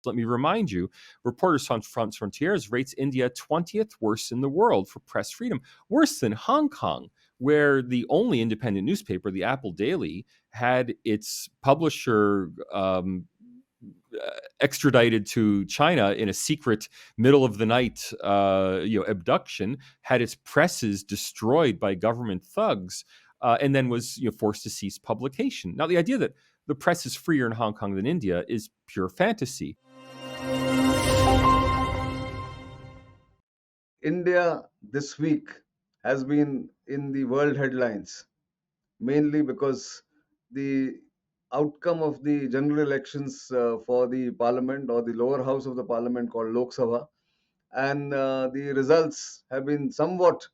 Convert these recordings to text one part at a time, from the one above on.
let me remind you, Reporters Sans Frontières rates India 20th worst in the world for press freedom, worse than Hong Kong, where the only independent newspaper, the Apple Daily, had its publisher extradited to China in a secret middle of the night abduction, had its presses destroyed by government thugs, and then was forced to cease publication. Now, the idea that the press is freer in Hong Kong than India is pure fantasy. India this week has been in the world headlines, mainly because the outcome of the general elections for the parliament, or the lower house of the parliament called Lok Sabha, and the results have been somewhat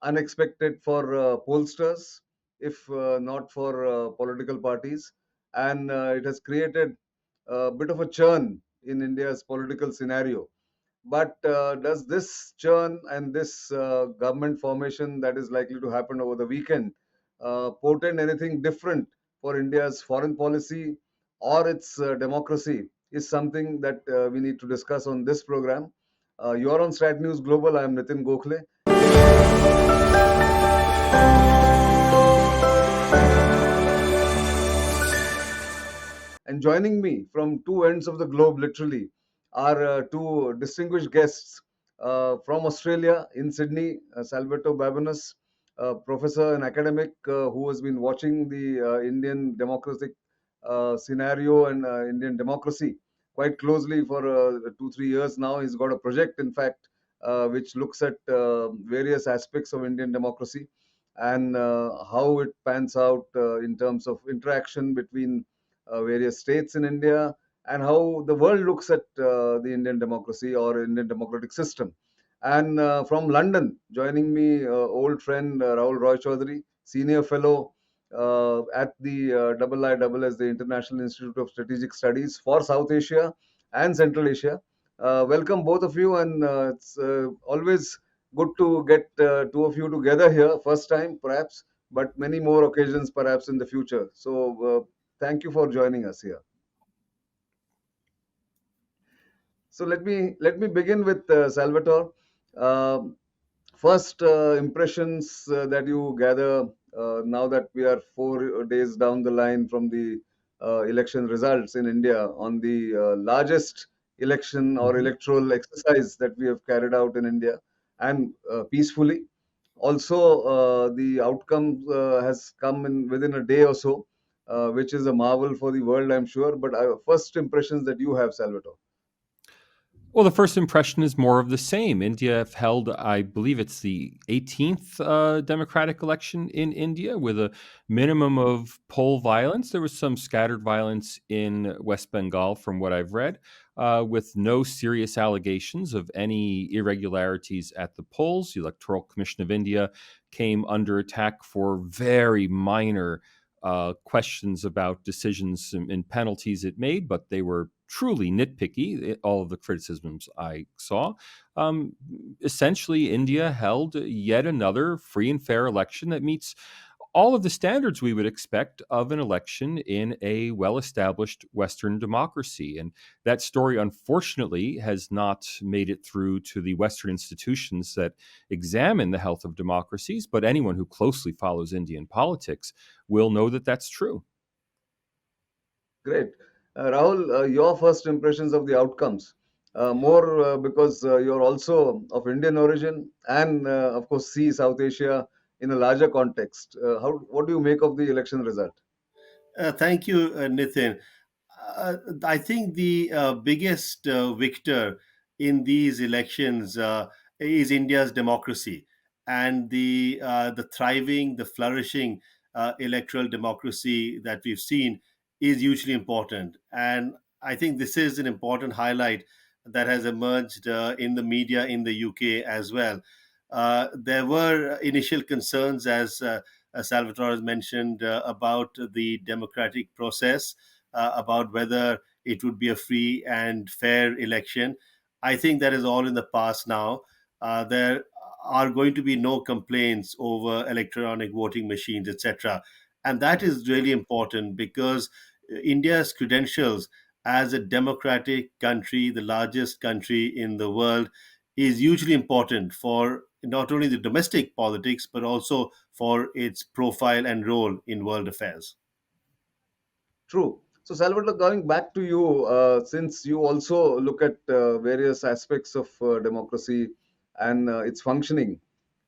unexpected for pollsters, if not for political parties, and it has created a bit of a churn in India's political scenario. But does this churn and this government formation that is likely to happen over the weekend portend anything different for India's foreign policy or its democracy, is something that we need to discuss on this program. You're on Strat News Global. I'm Nitin Gokhale. And joining me from two ends of the globe, literally, are two distinguished guests from Australia in Sydney, Salvatore Babones, professor and academic who has been watching the Indian democratic scenario and Indian democracy quite closely for 2-3 years now. He's got a project, in fact, which looks at various aspects of Indian democracy and how it pans out in terms of interaction between various states in India, and how the world looks at the Indian democracy or Indian democratic system. And from London, joining me, old friend Rahul Ray Chaudhary, senior fellow at the IISS, the International Institute of Strategic Studies for South Asia and Central Asia. Welcome both of you, and it's always good to get two of you together here, first time perhaps, but many more occasions perhaps in the future. So thank you for joining us here. So let me begin with Salvatore. Um First impressions that you gather now that we are 4 days down the line from the election results in India on the largest election or electoral exercise that we have carried out in India, and peacefully. Also, the outcome has come in within a day or so, which is a marvel for the world, I'm sure. But first impressions that you have, Salvatore. Well, the first impression is more of the same. India have held, I believe it's the 18th democratic election in India with a minimum of poll violence. There was some scattered violence in West Bengal, from what I've read, with no serious allegations of any irregularities at the polls. The Electoral Commission of India came under attack for very minor questions about decisions and penalties it made, but they were truly nitpicky, all of the criticisms I saw. Essentially, India held yet another free and fair election that meets all of the standards we would expect of an election in a well-established Western democracy. And that story, unfortunately, has not made it through to the Western institutions that examine the health of democracies. But anyone who closely follows Indian politics will know that that's true. Great. Rahul, your first impressions of the outcomes, more because you're also of Indian origin and, of course, see South Asia in a larger context. What do you make of the election result? Thank you, Nitin. I think the biggest victor in these elections is India's democracy, and the thriving, the flourishing electoral democracy that we've seen is hugely important. And I think this is an important highlight that has emerged in the media in the UK as well. There were initial concerns, as Salvatore has mentioned, about the democratic process, about whether it would be a free and fair election. I think that is all in the past now. There are going to be no complaints over electronic voting machines, etc. And that is really important because India's credentials as a democratic country, the largest country in the world, is hugely important for not only the domestic politics but also for its profile and role in world affairs. True. So, Salvatore, going back to you, since you also look at various aspects of democracy and its functioning,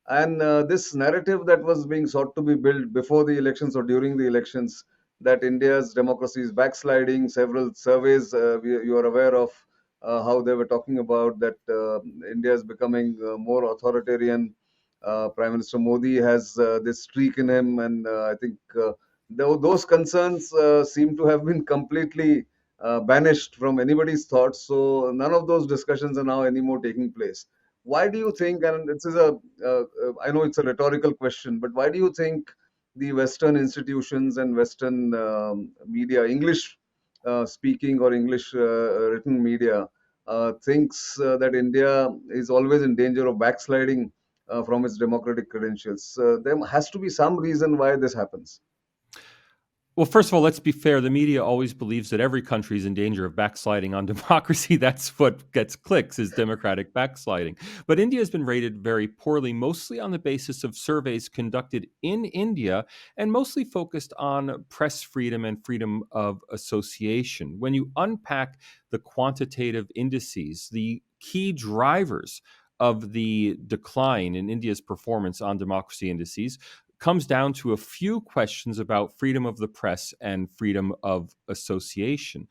and this narrative that was being sought to be built before the elections or during the elections, that India's democracy is backsliding, several surveys you are aware of how they were talking about that India is becoming more authoritarian. Prime Minister Modi has this streak in him, and I think those concerns seem to have been completely banished from anybody's thoughts. So none of those discussions are now anymore taking place. Why do you think, and this is I know it's a rhetorical question, but why do you think the Western institutions and Western media, English speaking or English written media, thinks that India is always in danger of backsliding from its democratic credentials? There has to be some reason why this happens. Well, first of all, let's be fair. The media always believes that every country is in danger of backsliding on democracy. That's what gets clicks, is democratic backsliding. But India has been rated very poorly, mostly on the basis of surveys conducted in India and mostly focused on press freedom and freedom of association. When you unpack the quantitative indices, the key drivers of the decline in India's performance on democracy indices comes down to a few questions about freedom of the press and freedom of association.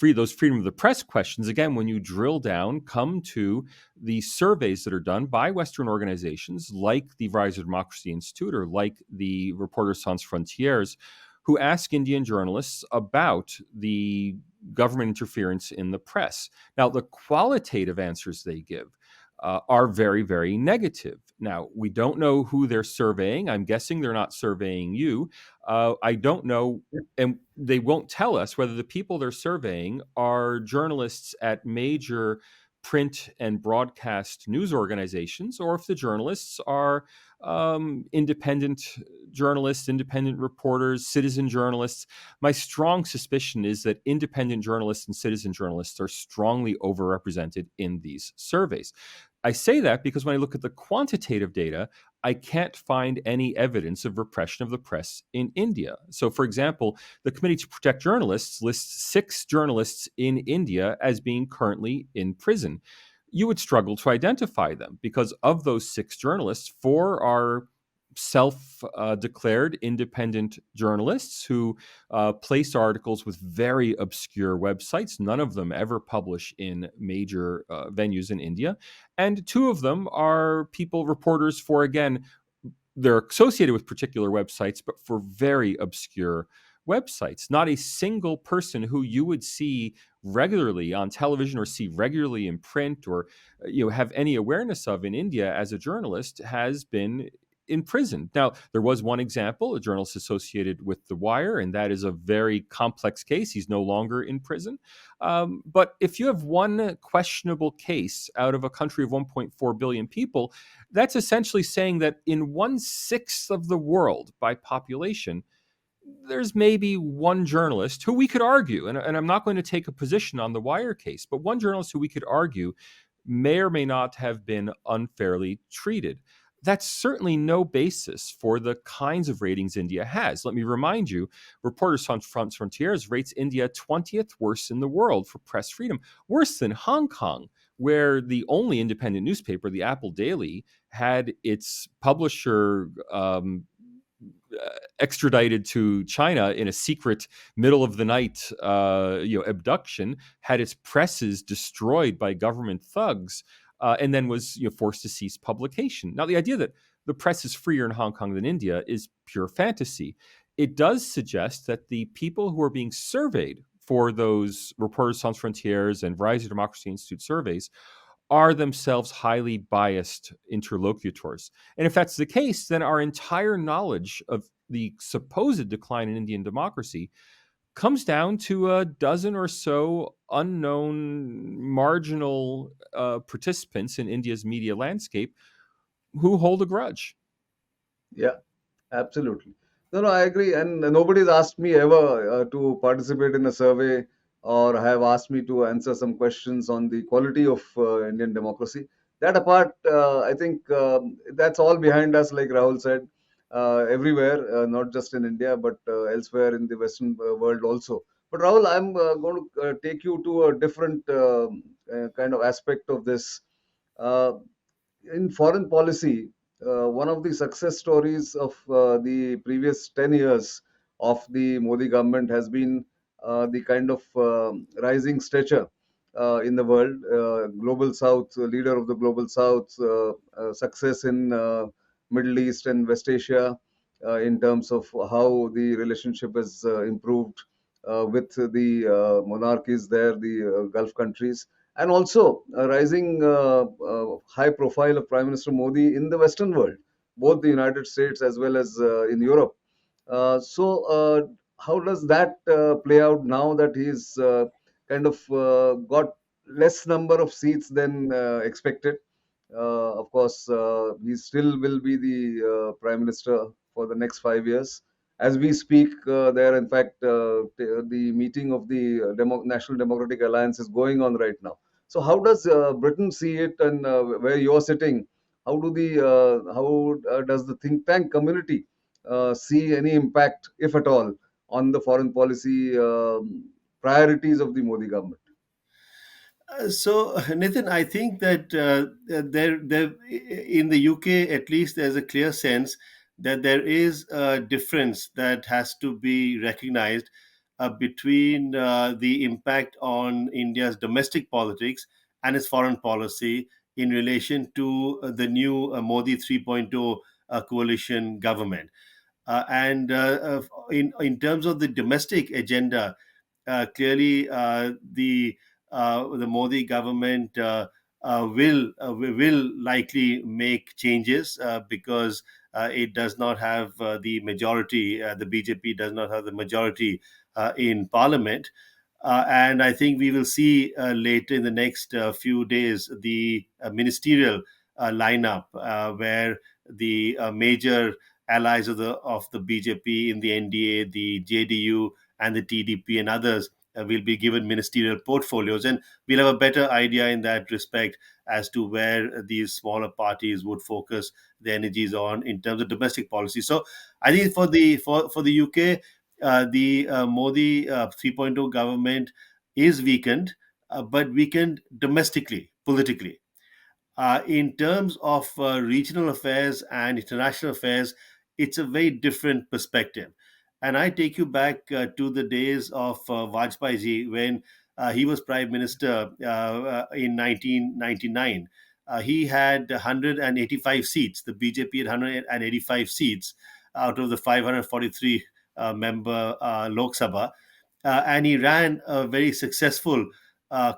Those freedom of the press questions, again, when you drill down, come to the surveys that are done by Western organizations like the Rise of Democracy Institute or like the Reporters Sans Frontières, who ask Indian journalists about the government interference in the press. Now, the qualitative answers they give are very, very negative. Now, we don't know who they're surveying. I'm guessing they're not surveying you. I don't know, and they won't tell us whether the people they're surveying are journalists at major print and broadcast news organizations, or if the journalists are independent journalists, independent reporters, citizen journalists. My strong suspicion is that independent journalists and citizen journalists are strongly overrepresented in these surveys. I say that because when I look at the quantitative data, I can't find any evidence of repression of the press in India. So, for example, the Committee to Protect Journalists lists 6 journalists in India as being currently in prison. You would struggle to identify them because of those 6 journalists, 4 are self-declared independent journalists who place articles with very obscure websites. None of them ever publish in major venues in India. And 2 of them are reporters for, again, they're associated with particular websites, but for very obscure websites. Not a single person who you would see regularly on television or see regularly in print or have any awareness of in India as a journalist has been in prison. Now, there was one example, a journalist associated with The Wire, and that is a very complex case. He's no longer in prison. But if you have one questionable case out of a country of 1.4 billion people, that's essentially saying that in 1/6 of the world by population, there's maybe one journalist who we could argue, and I'm not going to take a position on the Wire case, but one journalist who we could argue may or may not have been unfairly treated. That's certainly no basis for the kinds of ratings India has. Let me remind you, Reporters Sans Frontières rates India 20th worst in the world for press freedom, worse than Hong Kong, where the only independent newspaper, the Apple Daily, had its publisher extradited to China in a secret middle of the night abduction, had its presses destroyed by government thugs, and then was forced to cease publication. Now, the idea that the press is freer in Hong Kong than India is pure fantasy. It does suggest that the people who are being surveyed for those Reporters Sans Frontières and Rise of Democracy Institute surveys are themselves highly biased interlocutors. And if that's the case, then our entire knowledge of the supposed decline in Indian democracy comes down to a dozen or so unknown marginal participants in India's media landscape who hold a grudge. Yeah, absolutely. No, I agree. And nobody's asked me ever to participate in a survey or have asked me to answer some questions on the quality of Indian democracy. That apart, I think that's all behind us, like Rahul said, everywhere, not just in India, but elsewhere in the Western world also. But Rahul, I'm going to take you to a different kind of aspect of this. Uh, in foreign policy, one of the success stories of the previous 10 years of the Modi government has been the kind of rising stature in the world. Global South, leader of the Global South, success in Middle East and West Asia in terms of how the relationship has improved with the monarchies there, the Gulf countries, and also a rising high profile of Prime Minister Modi in the Western world, both the United States as well as in Europe. How does that play out now that he's kind of got less number of seats than expected? Of course, he still will be the Prime Minister for the next 5 years. As we speak, there, in fact, the meeting of the National Democratic Alliance is going on right now. So, how does Britain see it, and where you're sitting? How does the think tank community see any impact, if at all, on the foreign policy priorities of the Modi government? So, Nitin, I think that in the UK, at least, there's a clear sense that there is a difference that has to be recognized between the impact on India's domestic politics and its foreign policy in relation to the new Modi 3.0 coalition government. In terms of the domestic agenda, clearly the Modi government will likely make changes because it does not have the majority. The BJP does not have the majority in Parliament. And I think we will see later in the next few days the ministerial lineup where the major allies of the BJP in the NDA, the JDU, and the TDP and others will be given ministerial portfolios, and we'll have a better idea in that respect as to where these smaller parties would focus their energies on in terms of domestic policy. So, I think for the UK, the Modi 3.0 government is weakened, but weakened domestically, politically. In terms of regional affairs and international affairs, it's a very different perspective. And I take you back to the days of Vajpayee ji when he was Prime Minister in 1999. He had 185 seats. The BJP had 185 seats out of the 543 member Lok Sabha. And he ran a very successful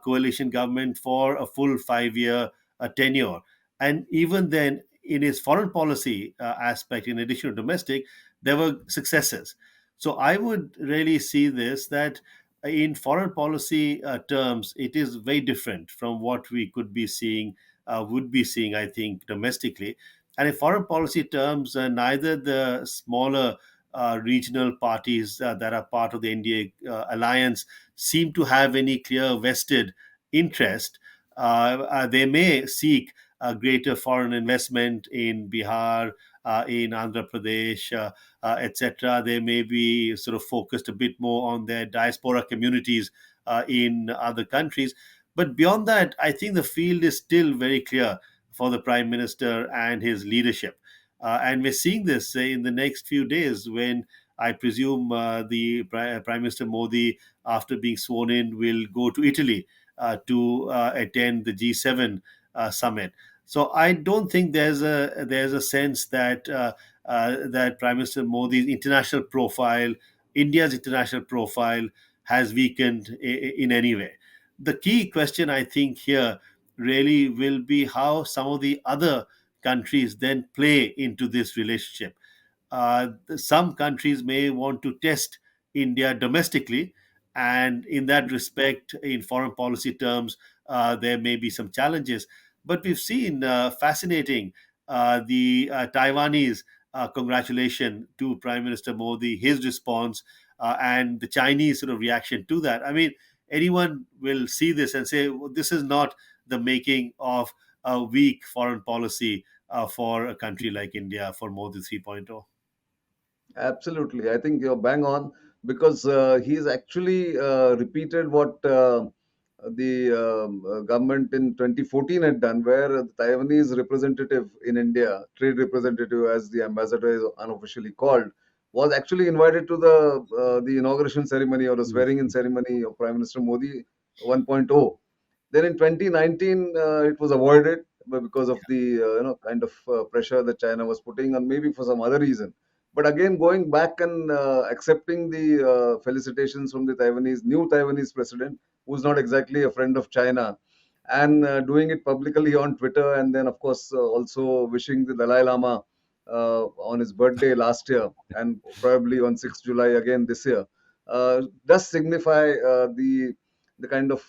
coalition government for a full 5 year tenure. And even then, in his foreign policy aspect, in addition to domestic, there were successes. So I would really see this that in foreign policy terms, it is very different from what we could be seeing, would be seeing, I think, domestically. And in foreign policy terms, neither the smaller regional parties that are part of the NDA alliance seem to have any clear vested interest. They may seek greater foreign investment in Bihar, in Andhra Pradesh, etc. They may be sort of focused a bit more on their diaspora communities in other countries. But beyond that, I think the field is still very clear for the Prime Minister and his leadership. And we're seeing this in the next few days when I presume the Prime Minister Modi, after being sworn in, will go to Italy to attend the G7 summit. So I don't think there's a sense that that Prime Minister Modi's international profile, India's international profile, has weakened in any way. The key question I think here really will be how some of the other countries then play into this relationship. Some countries may want to test India domestically, and in that respect, in foreign policy terms, there may be some challenges. But we've seen fascinating the Taiwanese congratulation to Prime Minister Modi, his response, and the Chinese sort of reaction to that. I mean, anyone will see this and say, "Well, this is not the making of a weak foreign policy for a country like India for Modi 3.0." Absolutely. I think you're bang on because he's actually repeated what the government in 2014 had done, where the Taiwanese representative in India, trade representative as the ambassador is unofficially called, was actually invited to the inauguration ceremony or the swearing in ceremony of Prime Minister Modi 1.0. Then in 2019, it was avoided because of the kind of pressure that China was putting, and maybe for some other reason. But again, going back and accepting the felicitations from the new Taiwanese president, who's not exactly a friend of China, and doing it publicly on Twitter, and then of course also wishing the Dalai Lama on his birthday last year, and probably on 6th July again this year, does signify the kind of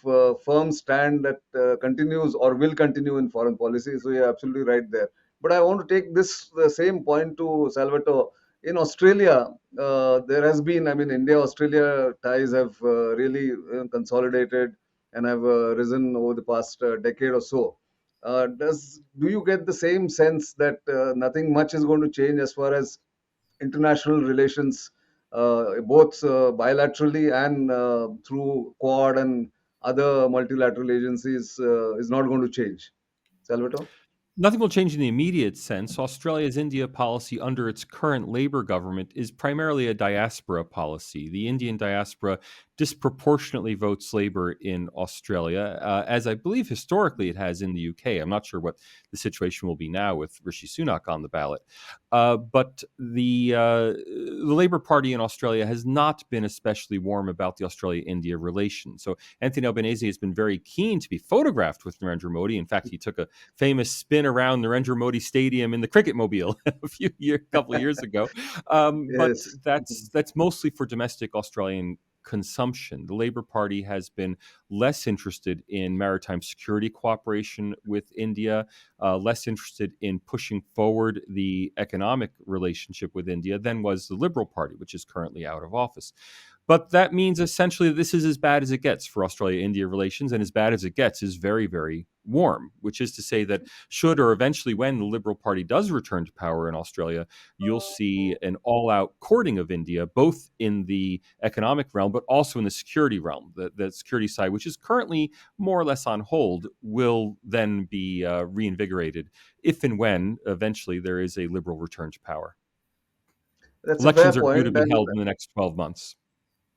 firm stand that continues or will continue in foreign policy. So you're absolutely right there. But I want to take this the same point to Salvatore. In Australia, there has been, I mean, India-Australia ties have really consolidated and have risen over the past decade or so. Do you get the same sense that nothing much is going to change as far as international relations, both bilaterally and through Quad and other multilateral agencies, is not going to change? Salvatore? Nothing will change in the immediate sense. Australia's India policy under its current Labour government is primarily a diaspora policy. The Indian diaspora disproportionately votes Labour in Australia, as I believe historically it has in the UK. I'm not sure what the situation will be now with Rishi Sunak on the ballot. But the Labour Party in Australia has not been especially warm about the Australia-India relation. So Anthony Albanese has been very keen to be photographed with Narendra Modi. In fact, he took a famous spin around Narendra Modi Stadium in the cricket mobile couple of years ago. But Yes. that's mostly for domestic Australian consumption. The Labour Party has been less interested in maritime security cooperation with India, less interested in pushing forward the economic relationship with India than was the Liberal Party, which is currently out of office. But that means essentially this is as bad as it gets for Australia-India relations, and as bad as it gets is very, very warm, which is to say that should or eventually when the Liberal Party does return to power in Australia, you'll see an all-out courting of India, both in the economic realm, but also in the security realm. The security side, which is currently more or less on hold, will then be reinvigorated if and when eventually there is a Liberal return to power. That's a fair Elections are due to point, be and held in the next 12 months.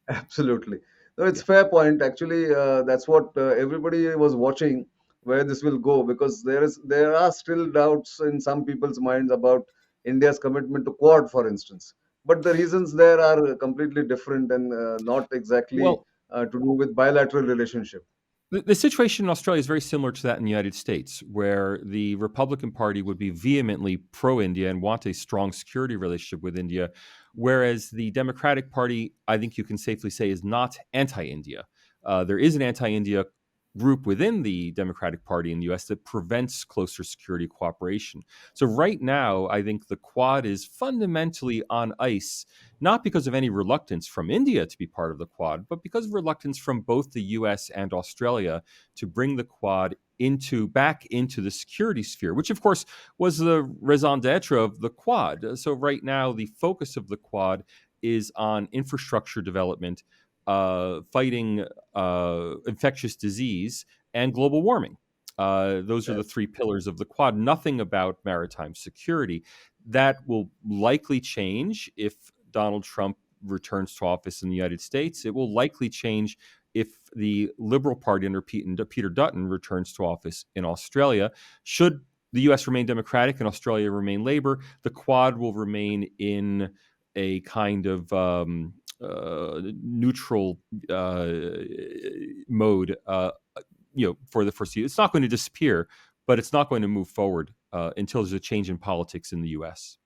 absolutely. No, it's Yeah. fair point. Actually, that's what everybody was watching where this will go, because there are still doubts in some people's minds about India's commitment to Quad, for instance. But the reasons there are completely different and not exactly Well, to do with bilateral relationship. the situation in Australia is very similar to that in the United States, where the Republican Party would be vehemently pro India and want a strong security relationship with India, whereas the Democratic Party, I think you can safely say, is not anti India. There is an anti India group within the Democratic Party in the US that prevents closer security cooperation. So, right now, I think the Quad is fundamentally on ice, not because of any reluctance from India to be part of the Quad, but because of reluctance from both the US and Australia to bring the Quad back into the security sphere, which of course was the raison d'etre of the Quad. So right now, the focus of the Quad is on infrastructure development, fighting infectious disease, and global warming. Those are the Yes. three pillars of the Quad. Nothing about maritime security. That will likely change if Donald Trump returns to office in the United States. It will likely change if the Liberal Party under Peter Dutton returns to office in Australia. Should the US remain Democratic and Australia remain Labor, the Quad will remain in a kind of neutral mode, for the foreseeable. It's not going to disappear, but it's not going to move forward until there's a change in politics in the U.S.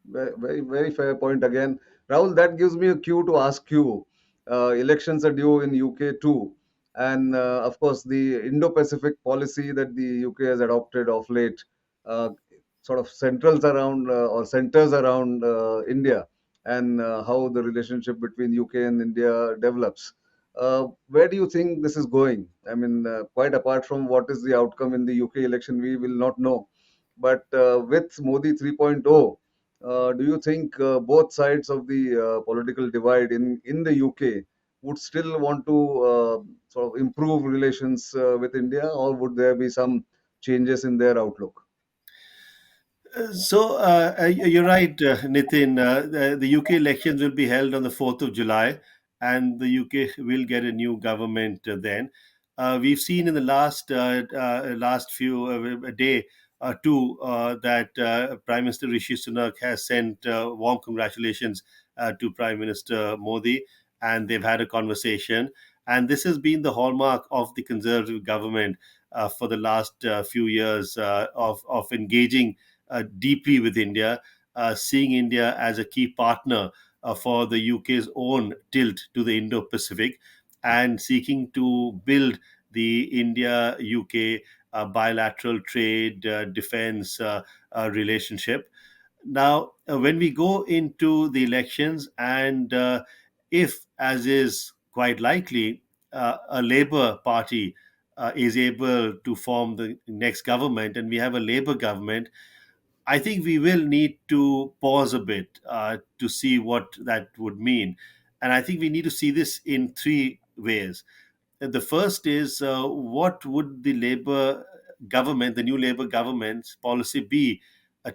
Very, very fair point again. Rahul, that gives me a cue to ask you. Elections are due in UK too. And of course, the Indo-Pacific policy that the UK has adopted of late uh, sort of centers around India and how the relationship between UK and India develops. Where do you think this is going? I mean, quite apart from what is the outcome in the UK election, we will not know. But with Modi 3.0, do you think both sides of the political divide in the UK would still want to sort of improve relations with India, or would there be some changes in their outlook? You're right, Nitin. The UK elections will be held on the 4th of July, and the UK will get a new government then. We've seen in the last few a day or two that Prime Minister Rishi Sunak has sent warm congratulations to Prime Minister Modi, and they've had a conversation. And this has been the hallmark of the Conservative government for the last few years of engaging deeply with India, seeing India as a key partner for the UK's own tilt to the Indo Pacific, and seeking to build the India UK bilateral trade, defense relationship. Now, when we go into the elections, and if, as is quite likely, a Labour Party is able to form the next government, and we have a Labour government, I think we will need to pause a bit to see what that would mean. And I think we need to see this in three ways. The first is what would the Labour government, the new Labour government's policy be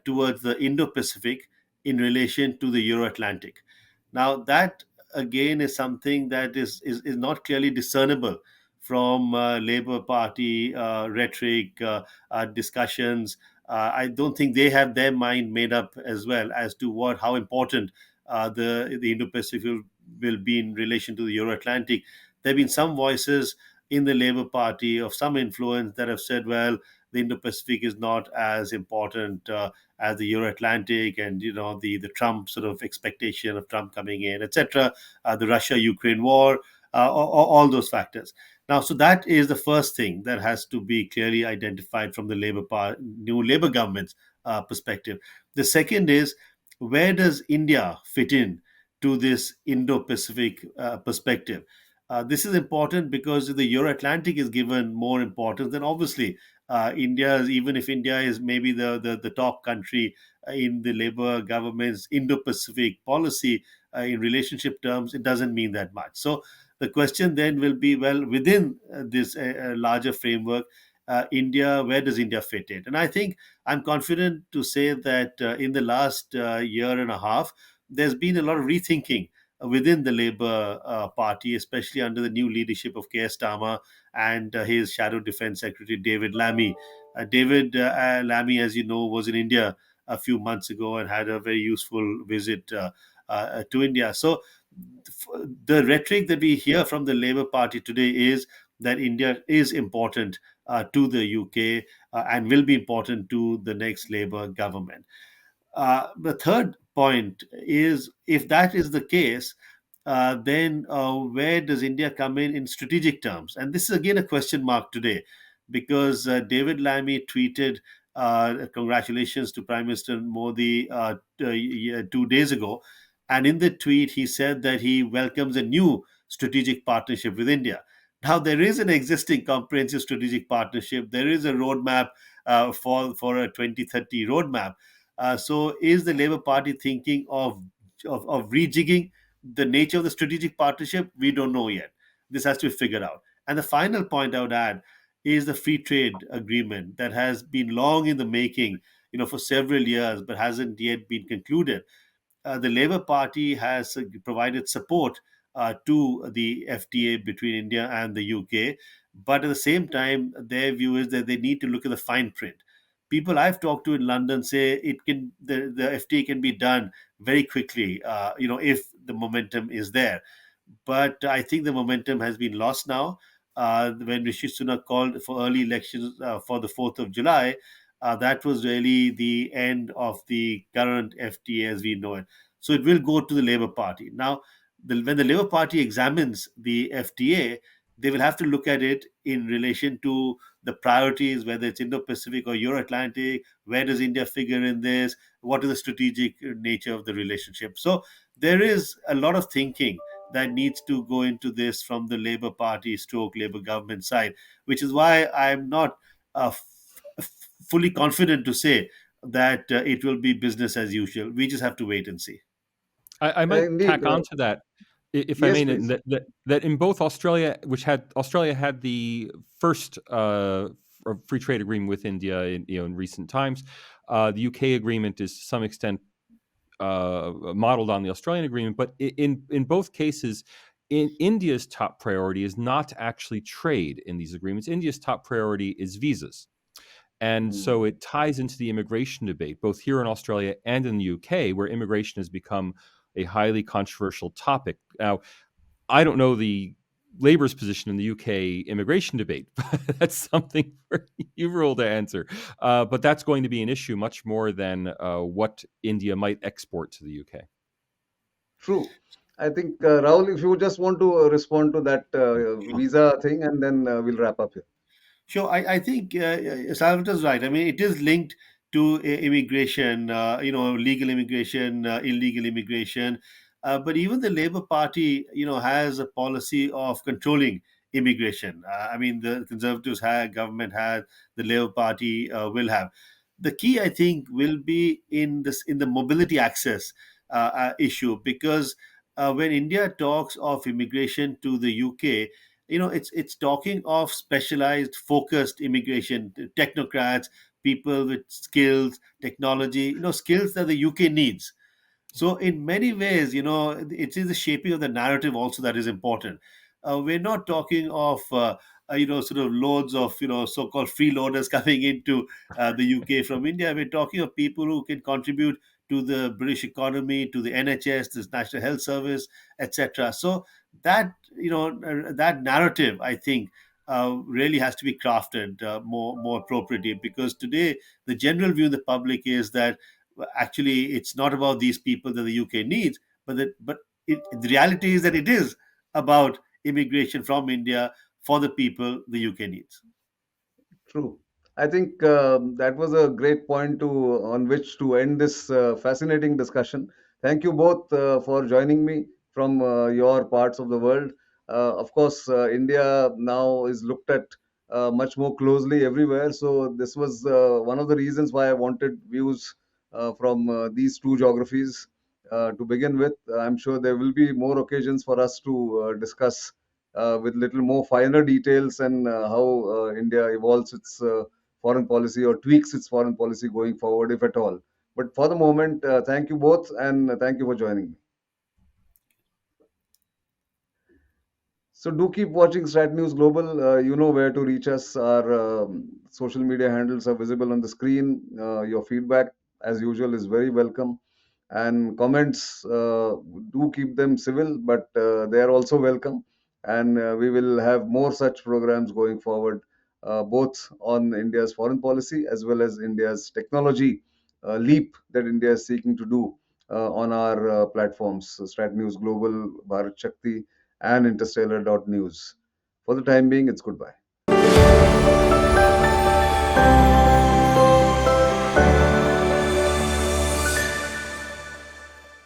towards the Indo Pacific in relation to the Euro Atlantic? Now, that again is something that is not clearly discernible from Labour Party rhetoric, discussions. I don't think they have their mind made up as well as to how important the Indo Pacific will be in relation to the Euro Atlantic. There have been some voices in the Labour Party of some influence that have said, well, the Indo-Pacific is not as important as the Euro-Atlantic, and the Trump sort of expectation of Trump coming in, etc. The Russia-Ukraine war, all those factors. Now, so that is the first thing that has to be clearly identified from the new Labour government's perspective. The second is, where does India fit in to this Indo-Pacific perspective? This is important because the Euro Atlantic is given more importance, then obviously India, even if India is maybe the top country in the Labour government's Indo Pacific policy in relationship terms, it doesn't mean that much. So the question then will be, well, within this larger framework, India, where does India fit in? And I think I'm confident to say that in the last year and a half, there's been a lot of rethinking within the Labour Party, especially under the new leadership of Keir Starmer and his Shadow Defence Secretary, David Lammy. David Lammy, as you know, was in India a few months ago and had a very useful visit to India. So the rhetoric that we hear from the Labour Party today is that India is important to the UK and will be important to the next Labour government. The third point is, if that is the case, then where does India come in strategic terms? And this is again a question mark today, because David Lammy tweeted congratulations to Prime Minister Modi 2 days ago. And in the tweet, he said that he welcomes a new strategic partnership with India. Now, there is an existing comprehensive strategic partnership. There is a roadmap for a 2030 roadmap. So, is the Labour Party thinking of rejigging the nature of the strategic partnership? We don't know yet. This has to be figured out. And the final point I would add is the free trade agreement that has been long in the making, for several years, but hasn't yet been concluded. The Labour Party has provided support to the FTA between India and the UK, but at the same time, their view is that they need to look at the fine print. People I've talked to in London say the FTA can be done very quickly, if the momentum is there. But I think the momentum has been lost now. When Rishi Sunak called for early elections for the 4th of July, that was really the end of the current FTA as we know it. So it will go to the Labour Party. Now, when the Labour Party examines the FTA, they will have to look at it in relation to the priorities, whether it's Indo Pacific or Euro Atlantic. Where does India figure in this? What is the strategic nature of the relationship? So there is a lot of thinking that needs to go into this from the Labour Party stroke Labour government side, which is why I'm not fully confident to say that it will be business as usual. We just have to wait and see. I might Indeed. tack on to that, if I Yes, may, please. that in both Australia, Australia had the first free trade agreement with India in recent times. The UK agreement is to some extent modeled on the Australian agreement, but in both cases, India's top priority is not actually trade in these agreements. India's top priority is visas. And Hmm. so it ties into the immigration debate, both here in Australia and in the UK, where immigration has become a highly controversial topic. Now, I don't know the Labour's position in the UK immigration debate. That's something for you, Rule, to answer. But that's going to be an issue much more than what India might export to the UK. True. I think, Rahul, if you just want to respond to that Sure. visa thing, and then we'll wrap up here. Sure, I think Salvatore's right. I mean, it is linked to immigration, legal immigration, illegal immigration. But even the Labour Party, has a policy of controlling immigration. I mean, the Conservatives have, government has, the Labour Party will have. The key, I think, will be in the mobility access issue, because when India talks of immigration to the UK, it's talking of specialized focused immigration, technocrats, people with skills, technology, skills that the UK needs. So, in many ways, it is the shaping of the narrative also that is important. We're not talking of, sort of loads of, so-called freeloaders coming into the UK from India. We're talking of people who can contribute to the British economy, to the NHS, the National Health Service, etc. So that narrative, I think, really has to be crafted more appropriately, because today the general view in the public is that actually it's not about these people that the UK needs, the reality is that it is about immigration from India for the people the UK needs. True. I think that was a great point to on which to end this fascinating discussion. Thank you both for joining me from your parts of the world. Of course, India now is looked at much more closely everywhere. So this was one of the reasons why I wanted views from these two geographies to begin with. I'm sure there will be more occasions for us to discuss with little more finer details and how India evolves its foreign policy or tweaks its foreign policy going forward, if at all. But for the moment, thank you both, and thank you for joining me. So do keep watching Strat News Global. You know where to reach us. Our social media handles are visible on the screen. Your feedback, as usual, is very welcome. And comments, do keep them civil, but they are also welcome. And we will have more such programs going forward, both on India's foreign policy as well as India's technology leap that India is seeking to do on our platforms, Strat News Global, Bharat Shakti, and interstellar.news. For the time being, it's goodbye.